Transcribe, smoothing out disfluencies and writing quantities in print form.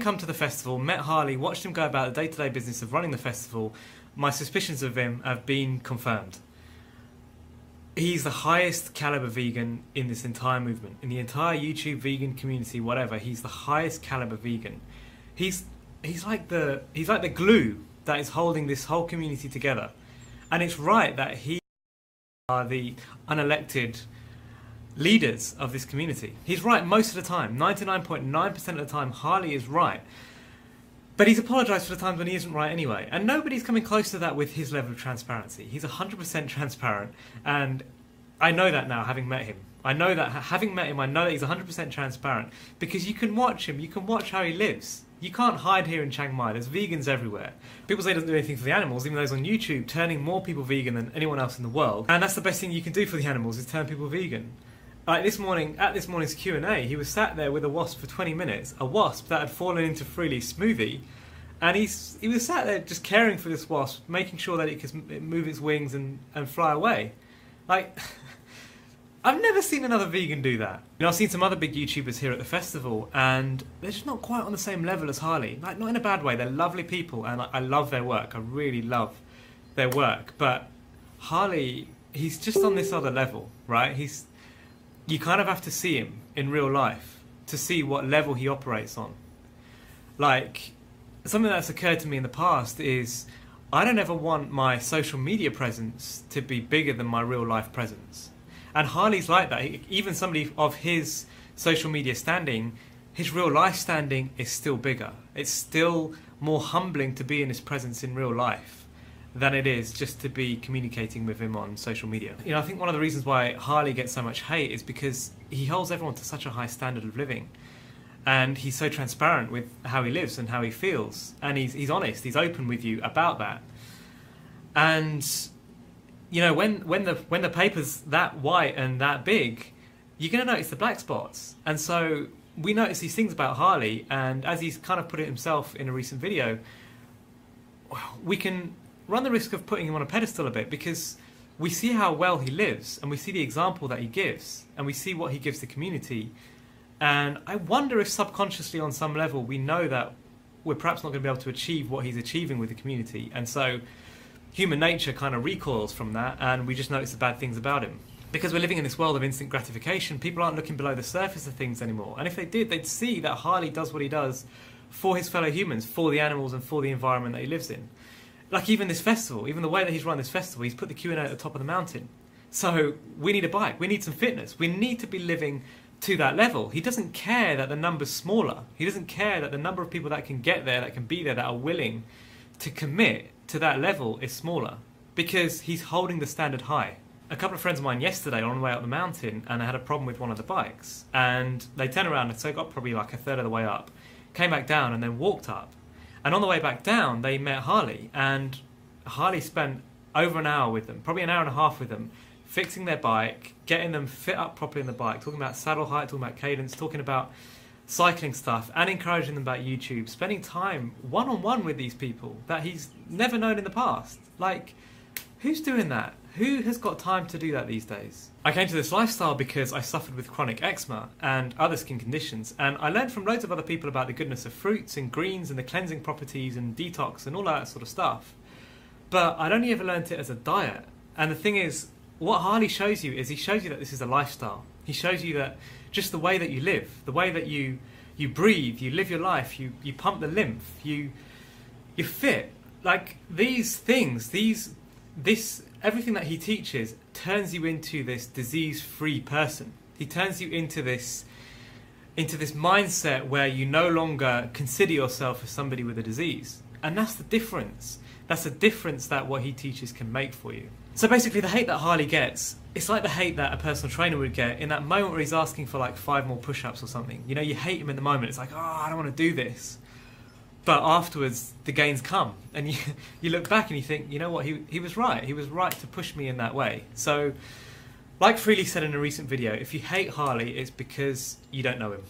come to the festival, met Harley, watched him go about the day-to-day business of running the festival, my suspicions of him have been confirmed. He's the highest caliber vegan in this entire movement, in the entire YouTube vegan community, whatever. He's the highest caliber vegan. He's like the glue that is holding this whole community together. And it's right that he are the unelected leaders of this community. He's right most of the time. 99.9% of the time, Harley is right. But he's apologised for the times when he isn't right anyway. And nobody's coming close to that with his level of transparency. He's 100% transparent. And I know that now, having met him. I know that, having met him, I know that he's 100% transparent. Because you can watch him, you can watch how he lives. You can't hide here in Chiang Mai. There's vegans everywhere. People say he doesn't do anything for the animals, even though he's on YouTube turning more people vegan than anyone else in the world. And that's the best thing you can do for the animals, is turn people vegan. Like this morning, at this morning's Q&A, he was sat there with a wasp for 20 minutes, a wasp that had fallen into Freely's smoothie, and he was sat there just caring for this wasp, making sure that it could move its wings and fly away. Like, I've never seen another vegan do that. You know, I've seen some other big YouTubers here at the festival, and they're just not quite on the same level as Harley. Like, not in a bad way, they're lovely people, and I love their work, I really love their work, but Harley, he's just on this other level, right? You kind of have to see him in real life to see what level he operates on. Like, something that's occurred to me in the past is I don't ever want my social media presence to be bigger than my real life presence. And Harley's like that. Even somebody of his social media standing, his real life standing is still bigger. It's still more humbling to be in his presence in real life than it is just to be communicating with him on social media. You know, I think one of the reasons why Harley gets so much hate is because he holds everyone to such a high standard of living. And he's so transparent with how he lives and how he feels. And he's honest, he's open with you about that. And, you know, when the paper's that white and that big, you're going to notice the black spots. And so we notice these things about Harley, and as he's kind of put it himself in a recent video, we can run the risk of putting him on a pedestal a bit, because we see how well he lives, and we see the example that he gives, and we see what he gives the community. And I wonder if subconsciously on some level we know that we're perhaps not going to be able to achieve what he's achieving with the community, and so human nature kind of recoils from that, and we just notice the bad things about him. Because we're living in this world of instant gratification, people aren't looking below the surface of things anymore, and if they did, they'd see that Harley does what he does for his fellow humans, for the animals and for the environment that he lives in. Like even this festival, even the way that he's run this festival, he's put the Q&A at the top of the mountain. So we need a bike, we need some fitness, we need to be living to that level. He doesn't care that the number's smaller. He doesn't care that the number of people that can get there, that can be there, that are willing to commit to that level is smaller, because he's holding the standard high. A couple of friends of mine yesterday on the way up the mountain, and I had a problem with one of the bikes, and they turned around and so got probably like a third of the way up, came back down and then walked up. And on the way back down, they met Harley, and Harley spent over an hour with them, probably an hour and a half with them, fixing their bike, getting them fit up properly in the bike, talking about saddle height, talking about cadence, talking about cycling stuff, and encouraging them about YouTube, spending time one-on-one with these people that he's never known in the past. Like, who's doing that? Who has got time to do that these days? I came to this lifestyle because I suffered with chronic eczema and other skin conditions, and I learned from loads of other people about the goodness of fruits and greens and the cleansing properties and detox and all that sort of stuff. But I'd only ever learnt it as a diet. And the thing is, what Harley shows you is he shows you that this is a lifestyle. He shows you that just the way that you live, the way that you breathe, you live your life, you pump the lymph, you're fit. Like these things, everything that he teaches turns you into this disease-free person. He turns you into this mindset where you no longer consider yourself as somebody with a disease. And that's the difference. That's the difference that what he teaches can make for you. So basically the hate that Harley gets, it's like the hate that a personal trainer would get in that moment where he's asking for like 5 more push-ups or something. You know, you hate him in the moment. It's like, oh, I don't want to do this. But afterwards, the gains come. And you look back and you think, you know what, he was right. He was right to push me in that way. So, like Freely said in a recent video, if you hate Harley, it's because you don't know him.